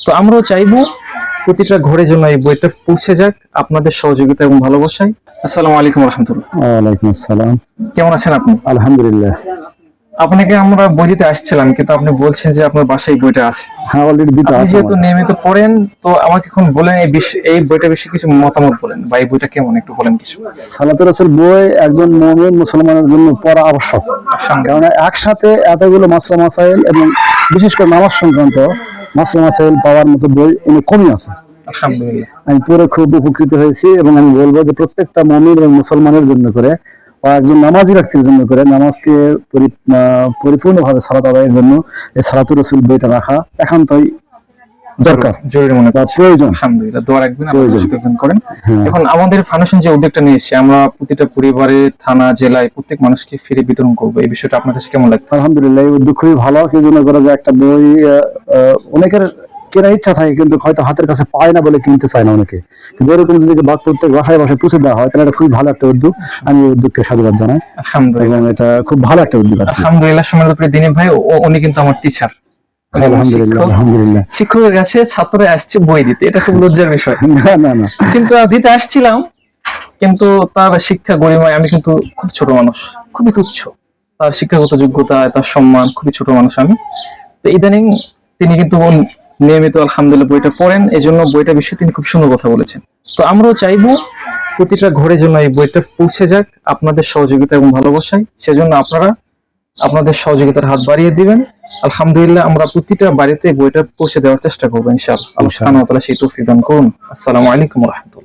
তো আমরাও চাইবো প্রতিটা ঘরের জন্য এই বইটা পৌঁছে যাক আপনাদের সহযোগিতা এবং ভালোবাসায়। আসসালামু আলাইকুম রহমতুল্লাহ। ওয়ালাইকুম আসসালাম। কেমন আছেন আপনি? আলহামদুলিল্লাহ। আপনাকে আমরা বই দিতে আসছিলাম, কিন্তু আপনি বলছেন যে আপনার বাসায় বইটা আছে। হ্যাঁ, অলরেডি দুটো আপনি আছে। যেহেতু নিয়মিত পড়েন, তো আমাকে এখন বলেন এই বইটা বিষয়ে কিছু মতামত বলেন, বা এই বইটা কেমন একটু বলেন কিছু। সালাতুর রাসূল বই একজন মুমিন মুসলমানের জন্য পড়া আবশ্যক, কারণ একসাথে এতগুলো মাসলা মাসাইল এবং বিশেষ করে নামাজ সংক্রান্ত মাসলা মাসাইল পাওয়ার মতো বই অনেক কমই আছে। আলহামদুলিল্লাহ, আমি পড়ে খুব উপকৃত হয়েছি এবং আমি বলবো যে প্রত্যেকটা মুমিন এবং মুসলমানের জন্য করে বা একজন নামাজি ব্যক্তির জন্য করে নামাজকে পরিপূর্ণভাবে সালাত আদায়ের জন্য এই সালাতুর রাসূল বইটা রাখা একান্তই দরকার, জরুরি মনে বা করছি। প্রয়োজন। আলহামদুলিল্লাহ, দোয়া রাখবেন, প্রয়োজন। আল্লাহ সচেতন করেন। হ্যাঁ। এখন আমাদের ফাউন্ডেশন যে উদ্যোগটা নিয়েছি, আমরা প্রতিটা পরিবারে, থানা, জেলায় প্রত্যেক মানুষকে ফ্রি বিতরণ করবো, এই বিষয়টা আপনার কাছে কেমন লাগবে? আলহামদুলিল্লাহ, এই উদ্যোগ খুবই ভালো। কি জন্য করা যায়, একটা বই অনেকের কেনার ইচ্ছা থাকে কিন্তু হয়তো হাতের কাছে পায় না বলে কিনতে চায় না অনেকে, কিন্তু এরকম যদি প্রত্যেক বাসায় বাসায় পৌঁছে দেওয়া হয় তাহলে এটা খুবই ভালো একটা উদ্যোগ। আমি এই উদ্যোগকে সাধুবাদ জানাই আলহামদুলিল্লাহ, এবং এটা খুব ভালো একটা উদ্যোগ। আলহামদুলিল্লাহ। সম্মানিত প্রিয় দিনীপ ভাই, উনি কিন্তু আমার টিচার। আলহামদুলিল্লাহ, আলহামদুলিল্লাহ। শিক্ষকের কাছে ছাত্ররা আসছে বই দিতে, এটা খুব লজ্জার বিষয়। না না না, কিন্তু দিতে আসছিলাম, কিন্তু তার শিক্ষা গরিমায় আমি কিন্তু খুব ছোট মানুষ, খুবই তুচ্ছ। তার শিক্ষাগত যোগ্যতা, তার সম্মান, খুবই ছোট মানুষ আমি। তো ইদানিং তিনি কিন্তু নিয়মিত আলহামদুলিল্লাহ বইটা পড়েন, এই জন্য বইটা বিষয়ে তিনি খুব সুন্দর কথা বলেছেন। তো আমরাও চাইবো প্রতিটা ঘরের জন্য এই বইটা পৌঁছে যাক আপনাদের সহযোগিতা এবং ভালোবাসায়। সেজন্য আপনারা আপনাদের সহযোগিতার হাত বাড়িয়ে দিবেন। আলহামদুলিল্লাহ, আমরা প্রতিটা বাড়িতে বইটা পৌঁছে দেওয়ার চেষ্টা করবো ইনশাআল্লাহ। আল্লাহ সুবহানাহু ওয়া তাআলা সেই তৌফিক দান করুন। আসসালামু আলাইকুম ওয়া রাহমাতুল্লাহ।